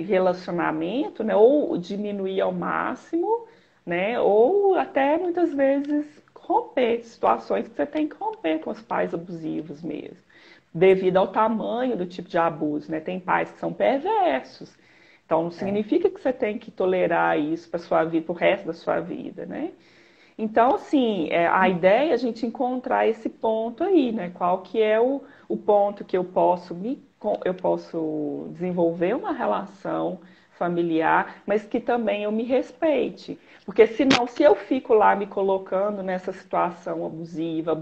relacionamento, né? Ou diminuir ao máximo, né? Ou até muitas vezes romper situações que você tem que romper com os pais abusivos mesmo, devido ao tamanho do tipo de abuso, né? Tem pais que são perversos, então não É. significa que você tem que tolerar isso para sua vida, para o resto da sua vida, né? Então, assim, a ideia é a gente encontrar esse ponto aí, né? Qual que é o ponto que eu posso desenvolver uma relação familiar, mas que também eu me respeite. Porque senão, se eu fico lá me colocando nessa situação abusiva,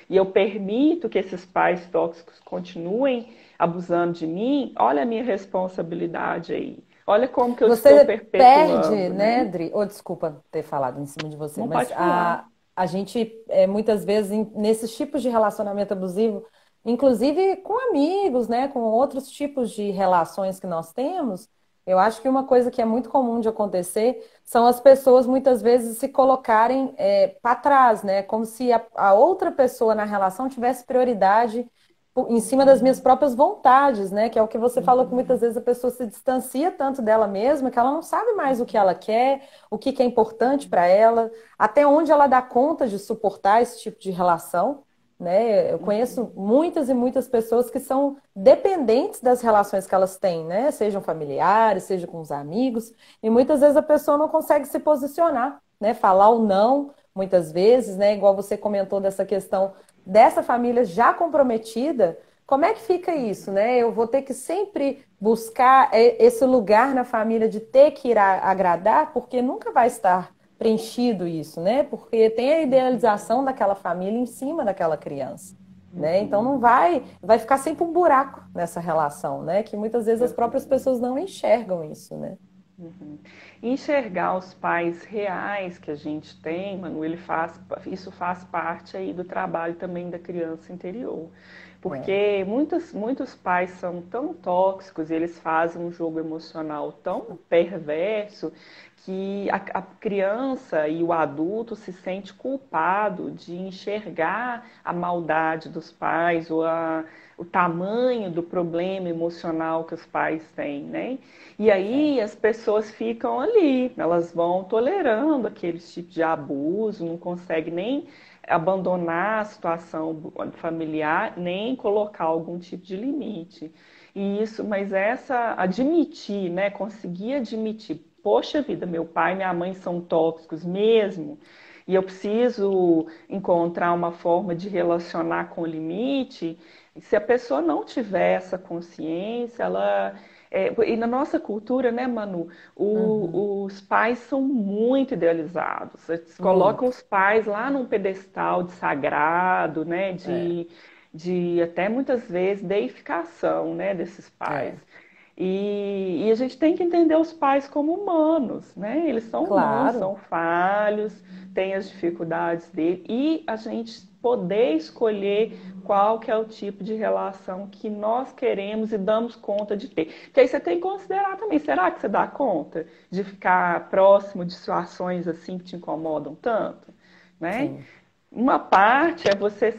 e eu permito que esses pais tóxicos continuem abusando de mim, olha a minha responsabilidade aí. Olha como que eu estou Você perde, perpetuando, né, né? Dri? Ou desculpa ter falado em cima de você, Não mas pode falar. a gente, muitas vezes, nesses tipos de relacionamento abusivo, inclusive com amigos, né, com outros tipos de relações que nós temos, eu acho que uma coisa que é muito comum de acontecer são as pessoas muitas vezes se colocarem para trás, né, como se a outra pessoa na relação tivesse prioridade em cima das minhas próprias vontades, né? Que é o que você falou que muitas vezes a pessoa se distancia tanto dela mesma que ela não sabe mais o que ela quer, o que que é importante para ela, até onde ela dá conta de suportar esse tipo de relação, né? Eu conheço muitas e muitas pessoas que são dependentes das relações que elas têm, né? Sejam familiares, seja com os amigos, e muitas vezes a pessoa não consegue se posicionar, né? Falar o não, muitas vezes, né? Igual você comentou dessa questão dessa família já comprometida, como é que fica isso, né? Eu vou ter que sempre buscar esse lugar na família de ter que ir agradar, porque nunca vai estar preenchido isso, né? Porque tem a idealização daquela família em cima daquela criança, né? Então não vai ficar sempre um buraco nessa relação, né? Que muitas vezes as próprias pessoas não enxergam isso, né? Uhum. Enxergar os pais reais que a gente tem, Manu, isso faz parte aí do trabalho também da criança interior. É. Porque muitos pais são tão tóxicos, eles fazem um jogo emocional tão perverso que a criança e o adulto se sente culpado de enxergar a maldade dos pais ou o tamanho do problema emocional que os pais têm, né? E aí as pessoas ficam ali, elas vão tolerando aquele tipo de abuso, não conseguem nem abandonar a situação familiar, nem colocar algum tipo de limite. E isso, mas admitir, né, conseguir admitir, poxa vida, meu pai e minha mãe são tóxicos mesmo, e eu preciso encontrar uma forma de relacionar com o limite. E se a pessoa não tiver essa consciência, e na nossa cultura, né, Manu, Uhum. os pais são muito idealizados. Eles colocam Muito. os pais lá num pedestal de sagrado, né, É, de até muitas vezes deificação, né, desses pais. é. E a gente tem que entender os pais como humanos, né? Eles são humanos, Claro. são falhos, têm as dificuldades dele, e a gente poder escolher qual que é o tipo de relação que nós queremos e damos conta de ter. Porque aí você tem que considerar também, será que você dá conta de ficar próximo de situações assim que te incomodam tanto, né? Sim. Uma parte é você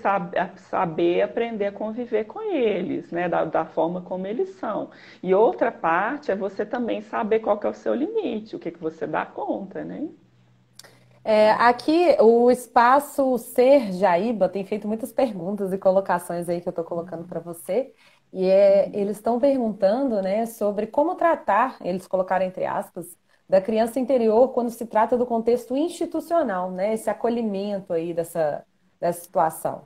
saber aprender a conviver com eles, né, da forma como eles são. E outra parte é você também saber qual que é o seu limite, o que que você dá conta, né? É, aqui, o Espaço Ser Jaíba tem feito muitas perguntas e colocações aí que eu estou colocando para você. Eles estão perguntando, né, sobre como tratar, eles colocaram entre aspas, da criança interior quando se trata do contexto institucional, né, esse acolhimento aí dessa situação.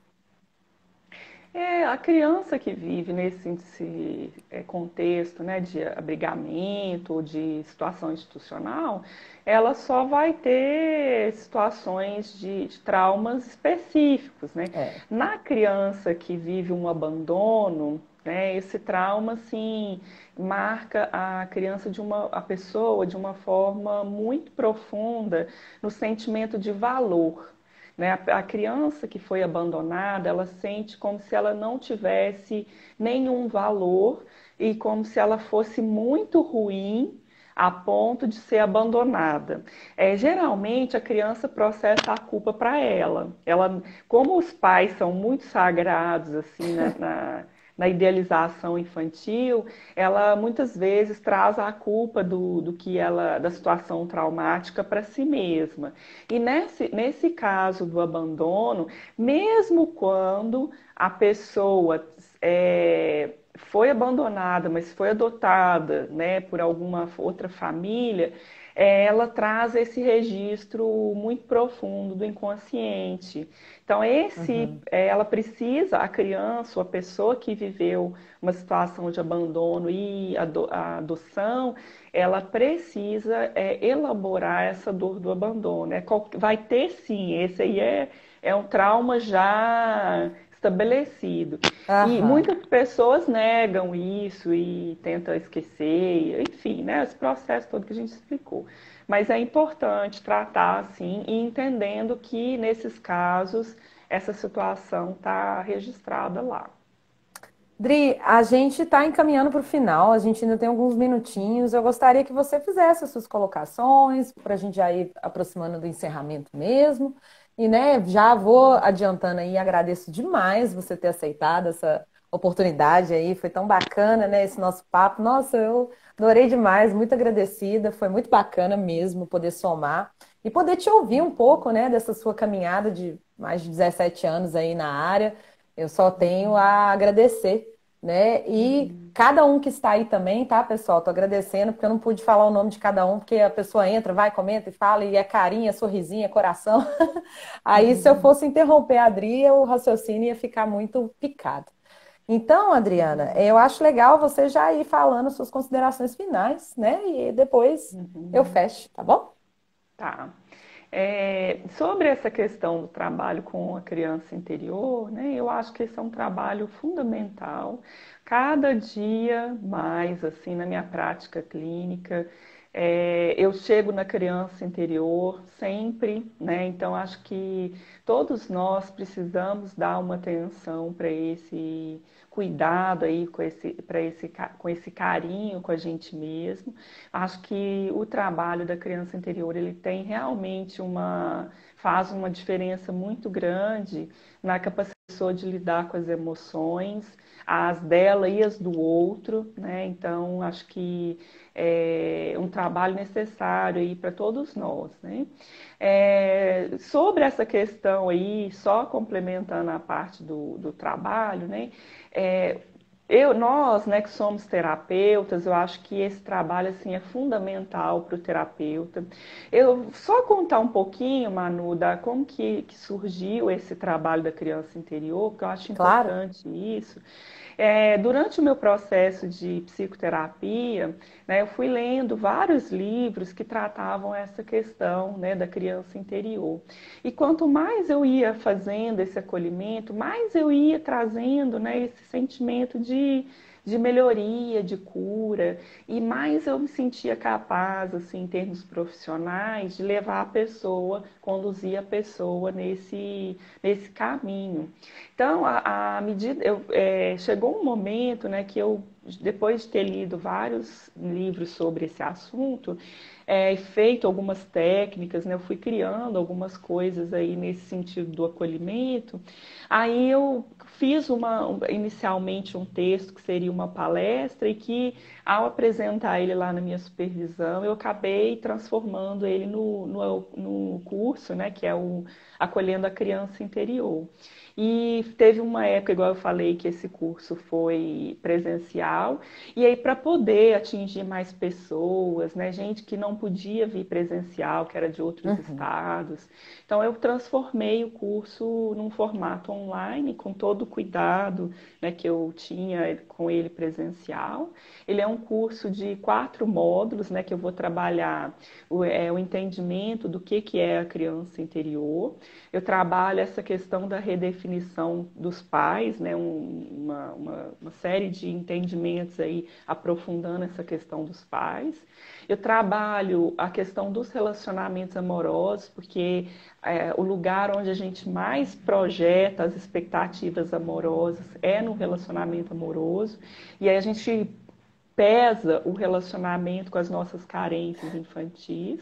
É, a criança que vive nesse contexto, né, de abrigamento ou de situação institucional, ela só vai ter situações de traumas específicos, né? É. Na criança que vive um abandono, né, esse trauma, assim, marca a pessoa de uma forma muito profunda no sentimento de valor, né? A criança que foi abandonada, ela sente como se ela não tivesse nenhum valor e como se ela fosse muito ruim a ponto de ser abandonada. Geralmente a criança processa a culpa para ela. Como os pais são muito sagrados assim na idealização infantil, ela muitas vezes traz a culpa do que da situação traumática para si mesma. E nesse caso do abandono, mesmo quando a pessoa foi abandonada, mas foi adotada, né, por alguma outra família, ela traz esse registro muito profundo do inconsciente. Então, Uhum. ela precisa, a criança ou a pessoa que viveu uma situação de abandono e a adoção, ela precisa elaborar essa dor do abandono. Vai ter sim, esse aí é um trauma já estabelecido. E Aham. muitas pessoas negam isso e tentam esquecer, enfim, né, esse processo todo que a gente explicou. Mas é importante tratar assim e entendendo que nesses casos essa situação está registrada lá. Dri, a gente está encaminhando para o final, a gente ainda tem alguns minutinhos. Eu gostaria que você fizesse as suas colocações, para a gente já ir aproximando do encerramento mesmo. E, né, já vou adiantando aí, agradeço demais você ter aceitado essa oportunidade aí, foi tão bacana, né, esse nosso papo. Nossa, eu adorei demais, muito agradecida, foi muito bacana mesmo poder somar e poder te ouvir um pouco, né, dessa sua caminhada de mais de 17 anos aí na área. Eu só tenho a agradecer, né? E cada um que está aí também, tá, pessoal? Tô agradecendo porque eu não pude falar o nome de cada um, porque a pessoa entra, vai, comenta e fala, e é carinha, sorrisinha, coração. Aí, se eu fosse interromper a Adri, o raciocínio ia ficar muito picado. Então, Adriana, eu acho legal você já ir falando suas considerações finais, né? E depois eu Uhum. fecho, tá bom? Tá. Sobre essa questão do trabalho com a criança interior, né, eu acho que esse é um trabalho fundamental. Cada dia mais, assim, na minha prática clínica, eu chego na criança interior sempre, né? Então acho que todos nós precisamos dar uma atenção para esse cuidado aí, com esse carinho com a gente mesmo. Acho que o trabalho da criança interior, ele tem realmente faz uma diferença muito grande na capacidade da pessoa de lidar com as emoções, as dela e as do outro, né? Então, acho que é um trabalho necessário aí para todos nós, né? Sobre essa questão aí, só complementando a parte do trabalho, né? É, nós, né, que somos terapeutas, eu acho que esse trabalho assim é fundamental para o terapeuta. Eu só contar um pouquinho, Manu, da como que surgiu esse trabalho da criança interior, porque eu acho Claro. importante isso. Durante o meu processo de psicoterapia, né, eu fui lendo vários livros que tratavam essa questão, né, da criança interior. E quanto mais eu ia fazendo esse acolhimento, mais eu ia trazendo, né, esse sentimento de melhoria, de cura, e mais eu me sentia capaz, assim, em termos profissionais, de levar a pessoa, conduzir a pessoa nesse caminho. Então, a medida, chegou um momento, né, que eu, depois de ter lido vários livros sobre esse assunto, feito algumas técnicas, né, eu fui criando algumas coisas aí nesse sentido do acolhimento. Aí eu fiz inicialmente um texto que seria uma palestra e que, ao apresentar ele lá na minha supervisão, eu acabei transformando ele no curso, né, que é o Acolhendo a Criança Interior. E teve uma época, igual eu falei, que esse curso foi presencial, e aí para poder atingir mais pessoas, né, gente que não podia vir presencial, que era de outros Uhum. estados. Então eu transformei o curso num formato online, com todo o cuidado, né, que eu tinha com ele presencial. Ele é um curso de 4 módulos, né, que eu vou trabalhar o entendimento do que é a criança interior. Eu trabalho essa questão da redefinição dos pais, né? Uma série de entendimentos aí aprofundando essa questão dos pais. Eu trabalho a questão dos relacionamentos amorosos, porque o lugar onde a gente mais projeta as expectativas amorosas é no relacionamento amoroso. E aí a gente pesa o relacionamento com as nossas carências infantis.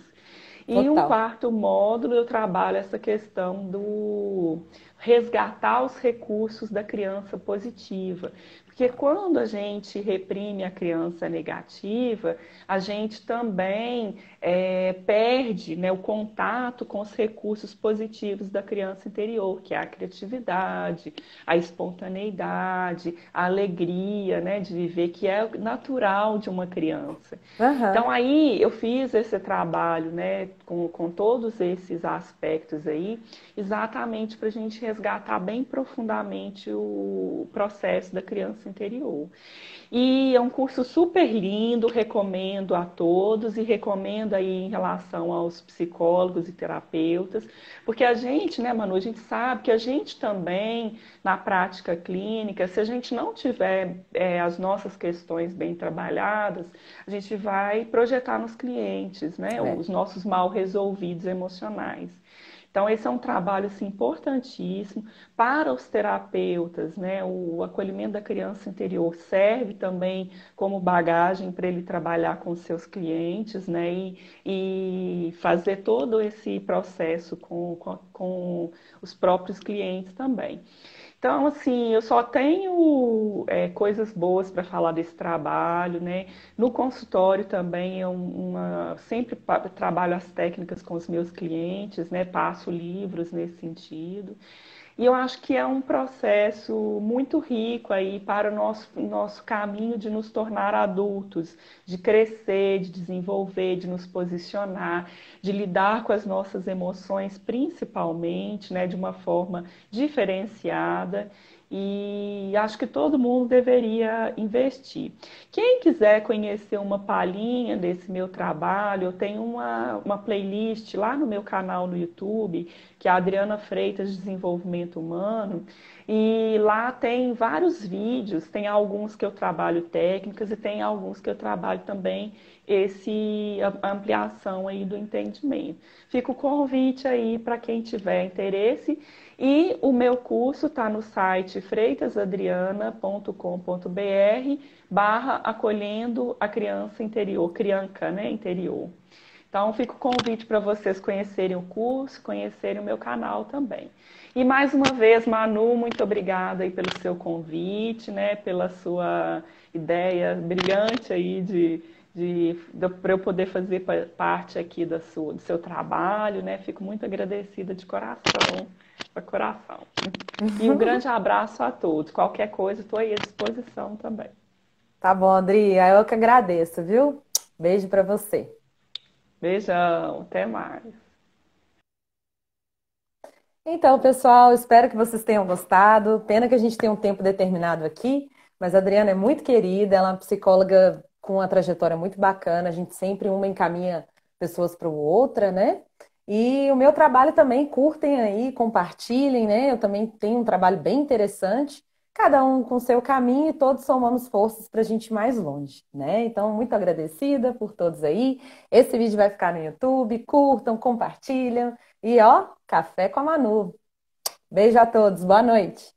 E um Total. quarto módulo eu trabalho essa questão do resgatar os recursos da criança positiva. Porque quando a gente reprime a criança negativa, a gente também perde, né, o contato com os recursos positivos da criança interior, que é a criatividade, a espontaneidade, a alegria, né, de viver, que é natural de uma criança. Aham. Então aí eu fiz esse trabalho, né, com todos esses aspectos aí, exatamente para a gente resgatar bem profundamente o processo da criança interior. E é um curso super lindo, recomendo a todos e recomendo aí em relação aos psicólogos e terapeutas, porque a gente, né, Manu, a gente sabe que a gente também, na prática clínica, se a gente não tiver as nossas questões bem trabalhadas, a gente vai projetar nos clientes, né, É. os nossos mal resolvidos emocionais. Então, esse é um trabalho assim, importantíssimo para os terapeutas, né? O acolhimento da criança interior serve também como bagagem para ele trabalhar com seus clientes, né? E fazer todo esse processo com os próprios clientes também. Então, assim, eu só tenho coisas boas para falar desse trabalho, né? No consultório também sempre trabalho as técnicas com os meus clientes, né? Passo livros nesse sentido. E eu acho que é um processo muito rico aí para o nosso caminho de nos tornar adultos, de crescer, de desenvolver, de nos posicionar, de lidar com as nossas emoções, principalmente, né, de uma forma diferenciada. e acho que todo mundo deveria investir. Quem quiser conhecer uma palhinha desse meu trabalho, eu tenho uma playlist lá no meu canal no YouTube, que é a Adriana Freitas de Desenvolvimento Humano, e lá tem vários vídeos, tem alguns que eu trabalho técnicas e tem alguns que eu trabalho também a ampliação aí do entendimento. Fica o convite aí para quem tiver interesse. E o meu curso está no site freitasadriana.com.br acolhendo a criança interior, crianca, né, interior. Então, fica o convite para vocês conhecerem o curso, conhecerem o meu canal também. E mais uma vez, Manu, muito obrigada aí pelo seu convite, né, pela sua ideia brilhante aí para eu poder fazer parte aqui do seu trabalho, né? Fico muito agradecida de coração, para coração. E um grande abraço a todos. Qualquer coisa, estou aí à disposição também. Tá bom, Adri, eu que agradeço, viu? Beijo para você. Beijão, até mais. Então, pessoal, espero que vocês tenham gostado. Pena que a gente tem um tempo determinado aqui, mas a Adriana é muito querida, ela é uma psicóloga com uma trajetória muito bacana. A gente sempre uma encaminha pessoas para o outra, né? E o meu trabalho também, curtem aí, compartilhem, né? Eu também tenho um trabalho bem interessante, cada um com seu caminho e todos somamos forças para a gente ir mais longe, né? Então, muito agradecida por todos aí. Esse vídeo vai ficar no YouTube, curtam, compartilham. E ó, café com a Manu. Beijo a todos, boa noite.